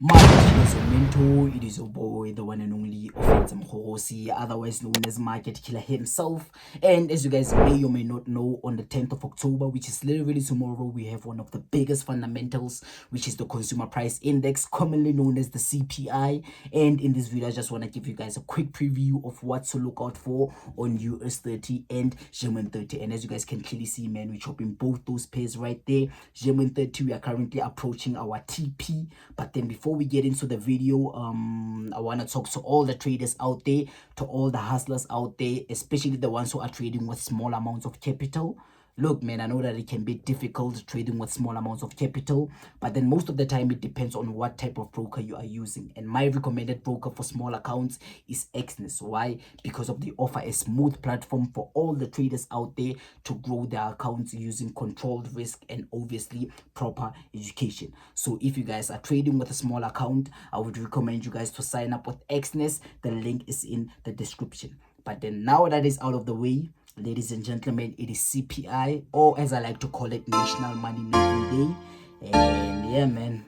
Mento, it is your boy, the one and only Offense Mkhorosi, otherwise known as Market Killer himself. And as you guys may or may not know, on the 10th of October, which is literally tomorrow, we have one of the biggest fundamentals, which is the Consumer Price Index, commonly known as the CPI. And in this video, I just want to give you guys a quick preview of what to look out for on US30 and GER30. And as you guys can clearly see, man, we're chopping both those pairs right there. GER30, we are currently approaching our TP, but then before we get into the video, I want to talk to all the traders out there, to all the hustlers out there, especially the ones who are trading with small amounts of capital. Look, man, I know that it can be difficult trading with small amounts of capital, but then most of the time it depends on what type of broker you are using. And my recommended broker for small accounts is EXNESS. Why? Because of they offer a smooth platform for all the traders out there to grow their accounts using controlled risk and obviously proper education. So if you guys are trading with a small account, I would recommend you guys to sign up with EXNESS. The link is in the description. But then now that is out of the way, ladies and gentlemen, it is CPI, or as I like to call it, National Money Making Day. And yeah, man,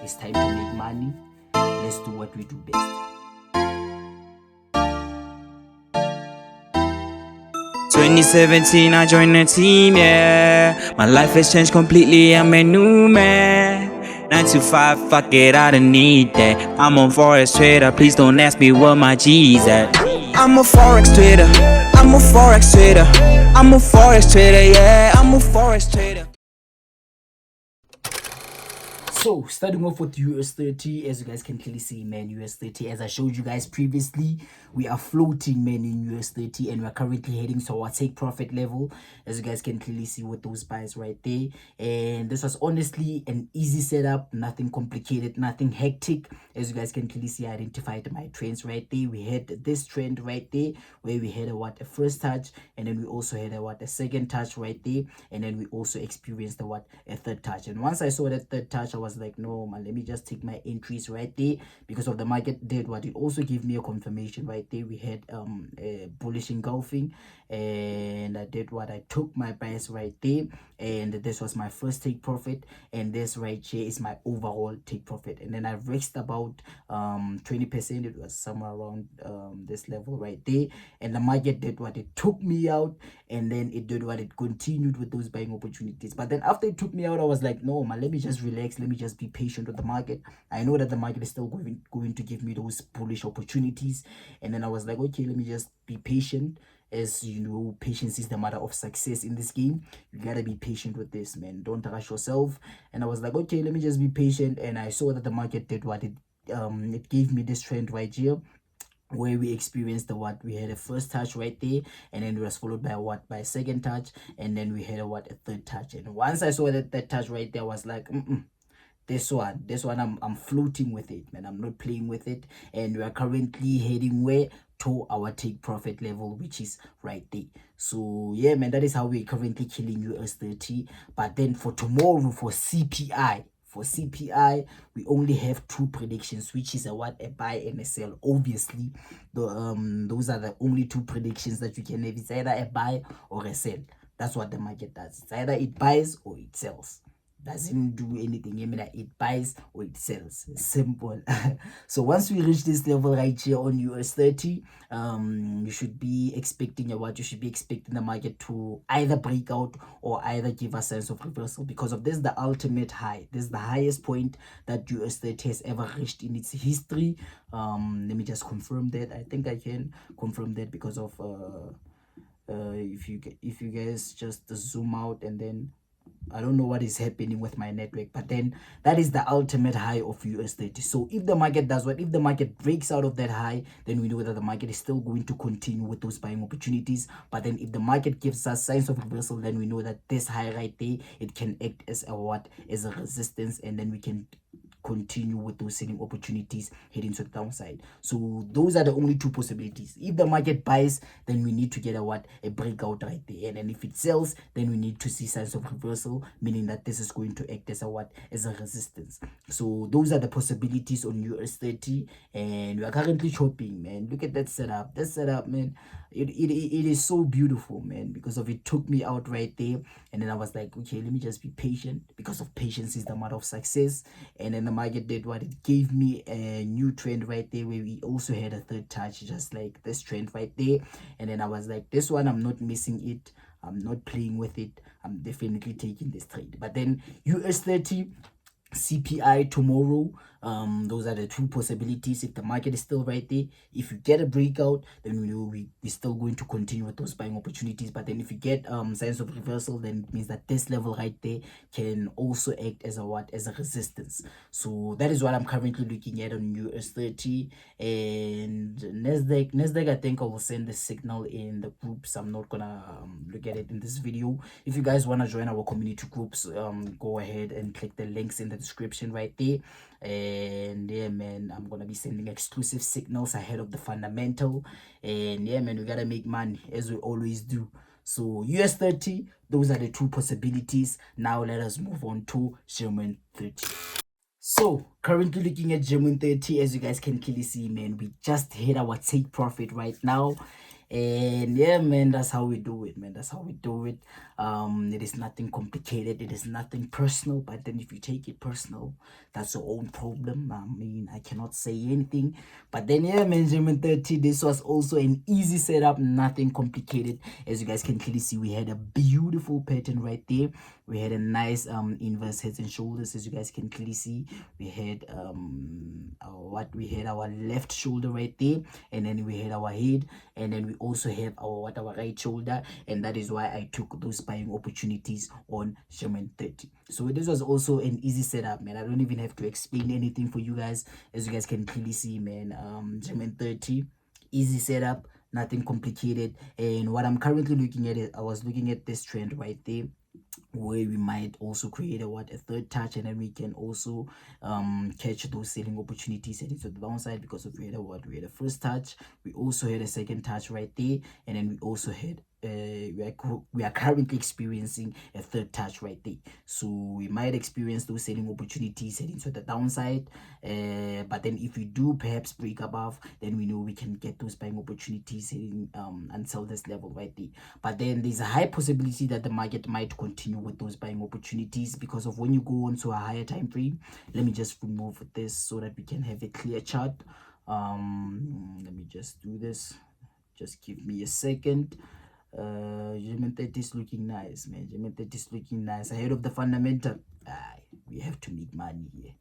it's time to make money. Let's do what we do best. 2017, I joined the team, yeah. My life has changed completely, I'm a new man. 9 to 5, fuck it, I don't need that. I'm a Forex trader, please don't ask me where my G's at. I'm a Forex trader, I'm a Forex trader, I'm a Forex trader, yeah, I'm a Forex trader. So starting off with US30, as you guys can clearly see, man, US30, as I showed you guys previously, we are floating, man, in US30, and we're currently heading to our take profit level, as you guys can clearly see with those buys right there. And this was honestly an easy setup, nothing complicated, nothing hectic. As you guys can clearly see, I identified my trends right there. We had this trend right there where we had a first touch, and then we also had a second touch right there, and then we also experienced a third touch. And once I saw that third touch, I was like, no man, let me just take my entries right there, because of the market did what it also gave me a confirmation right there. We had a bullish engulfing, and I did what I took my buys right there, and this was my first take profit, and this right here is my overall take profit. And then I risked about 20%. It was somewhere around this level right there, and the market did what it took me out, and then it did what it continued with those buying opportunities. But then after it took me out, I was like, no man, let me just relax, let me just be patient with the market. I know that the market is still going to give me those bullish opportunities. And then I was like, okay, let me just be patient. As you know, patience is the matter of success in this game. You gotta be patient with this, man. Don't rush yourself. And I was like, okay, let me just be patient. And I saw that the market did what it gave me this trend right here, where we experienced we had a first touch right there, and then it was followed by a second touch, and then we had a third touch. And once I saw that touch right there, I was like, this one I'm floating with it, man. I'm not playing with it. And we are currently heading where? To our take profit level, which is right there. So yeah, man, that is how we're currently killing US30. But then for tomorrow, for CPI, we only have two predictions, which is a buy and a sell. Obviously, those are the only two predictions that you can have. It's either a buy or a sell. That's what the market does. It's either it buys or it sells. Doesn't do anything. I mean, it buys or it sells. Simple. So once we reach this level right here on US30, you should be expecting you should be expecting the market to either break out or either give a sense of reversal, because of this the ultimate high. This is the highest point that US30 has ever reached in its history. Let me just confirm that. I think I can confirm that because of if you guys just zoom out, and then I don't know what is happening with my network, but then that is the ultimate high of US30. So if the market if the market breaks out of that high, then we know that the market is still going to continue with those buying opportunities. But then if the market gives us signs of reversal, then we know that this high right there, it can act as a resistance, and then we can continue with those selling opportunities heading to the downside. So those are the only two possibilities. If the market buys, then we need to get a breakout right there, and then if it sells, then we need to see signs of reversal, meaning that this is going to act as a resistance. So those are the possibilities on US30, and we are currently chopping, man. Look at that setup. Man, it is so beautiful, man, because of it took me out right there. And then I was like, okay, let me just be patient, because of patience is the matter of success. And then the market did what? It gave me a new trend right there, where we also had a third touch, just like this trend right there. And then I was like, this one, I'm not missing it, I'm not playing with it, I'm definitely taking this trade. But then US30, CPI tomorrow, those are the two possibilities. If the market is still right there, if you get a breakout, then we know we're still going to continue with those buying opportunities. But then if you get signs of reversal, then it means that this level right there can also act as a resistance. So that is what I'm currently looking at on US30. And Nasdaq, I think I will send the signal in the groups. I'm not gonna look at it in this video. If you guys want to join our community groups, go ahead and click the links in the description right there. And yeah, man, I'm gonna be sending exclusive signals ahead of the fundamental. And yeah, man, we gotta make money as we always do. So US30, those are the two possibilities. Now let us move on to GER30. So currently looking at GER30, as you guys can clearly see, man, we just hit our take profit right now. And yeah, man, that's how we do it, man. That's how we do it. It is nothing complicated, it is nothing personal. But then if you take it personal, that's your own problem. I mean, I cannot say anything. But then yeah, man, GER30, this was also an easy setup, nothing complicated. As you guys can clearly see, we had a beautiful pattern right there. We had a nice inverse heads and shoulders. As you guys can clearly see, we had our left shoulder right there, and then we had our head, and then we also have our right shoulder. And that is why I took those buying opportunities on GER30. So this was also an easy setup, man. I don't even have to explain anything for you guys. As you guys can clearly see, man, GER30, easy setup, nothing complicated. And what I'm currently looking at, I was looking at this trend right there, where we might also create a third touch, and then we can also catch those selling opportunities heading to the downside. Because if we had a first touch, we also had a second touch right there, and then we also had we are currently experiencing a third touch right there. So we might experience those selling opportunities heading to the downside, but then if we do perhaps break above, then we know we can get those buying opportunities heading until this level right there. But then there's a high possibility that the market might continue with those buying opportunities, because of when you go on to a higher time frame. Let me just remove this so that we can have a clear chart. Let me just do this, just give me a second. GER30 is looking nice, man. GER30 is looking nice ahead of the fundamental. We have to make money here,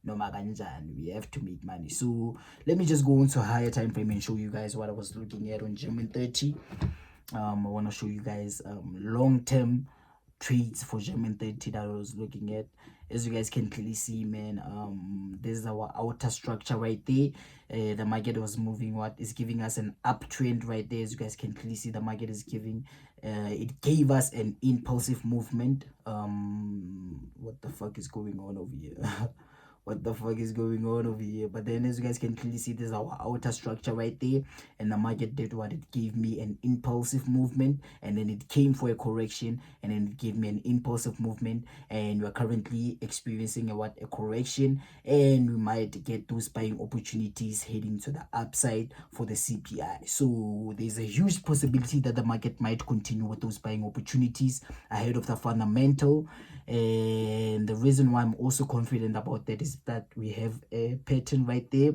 no maganjani, we have to make money. So let me just go into a higher time frame and show you guys what I was looking at on GER30. I want to show you guys long-term trades for GER30 that I was looking at. As you guys can clearly see, man, this is our outer structure right there. The market was moving, is giving us an uptrend right there. As you guys can clearly see, the market is giving it gave us an impulsive movement. What the fuck is going on over here? What the fuck is going on over here? But then, as you guys can clearly see, this is our outer structure right there, and the market did what? It gave me an impulsive movement, and then it came for a correction, and then it gave me an impulsive movement. And we're currently experiencing a correction, and we might get those buying opportunities heading to the upside for the CPI. So there's a huge possibility that the market might continue with those buying opportunities ahead of the fundamental. And the reason why I'm also confident about that is that we have a pattern right there.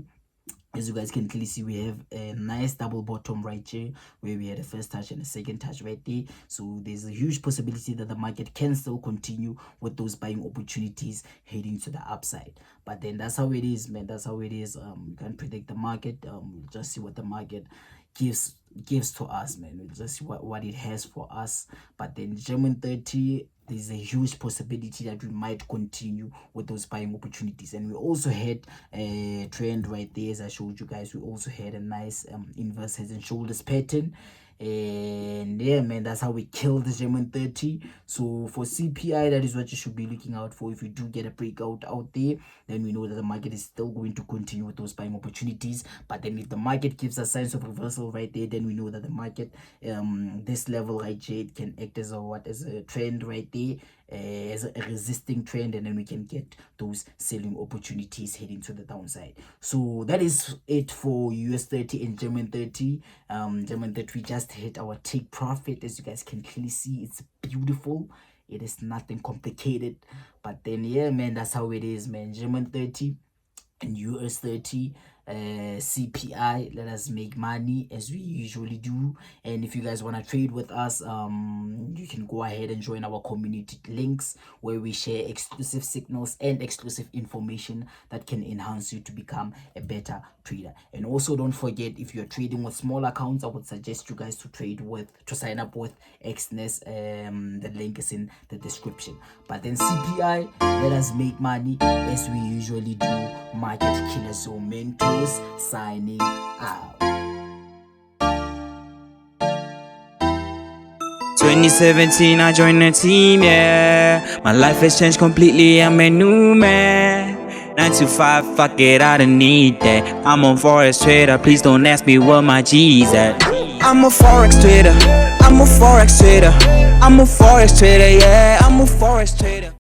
As you guys can clearly see, we have a nice double bottom right here, where we had a first touch and a second touch right there. So there's a huge possibility that the market can still continue with those buying opportunities heading to the upside. But then that's how it is, man. That's how it is. You can't predict the market. We'll just see what the market gives to us, man. We'll just see what it has for us. But then GER30, there's a huge possibility that we might continue with those buying opportunities. And we also had a trend right there, as I showed you guys. We also had a nice inverse heads and shoulders pattern. And yeah, man, that's how we killed the GER30. So for CPI, that is what you should be looking out for. If you do get a breakout out there, then we know that the market is still going to continue with those buying opportunities. But then if the market gives us signs of reversal right there, then we know that the market, this level right here, it can act as a trend right there, as a resisting trend, and then we can get those selling opportunities heading to the downside. So that is it for US30 and GER30. GER30, we just hit our take profit. As you guys can clearly see, it's beautiful. It is nothing complicated. But then yeah, man, that's how it is, man. GER30 and US30, CPI. Let us make money as we usually do. And if you guys want to trade with us, you can go ahead and join our community links, where we share exclusive signals and exclusive information that can enhance you to become a better trader. And also don't forget, if you're trading with small accounts, I would suggest you guys to sign up with EXNESS. The link is in the description. But then CPI, let us make money as we usually do. Market Killers, so Mentors signing out. 2017, I joined the team, yeah. My life has changed completely, I'm a new man. 9 to 5, fuck it, I don't need that. I'm on Forex trader, please don't ask me where my G's at. I'm a Forex trader, I'm a Forex trader, I'm a Forex trader, yeah, I'm a Forex trader.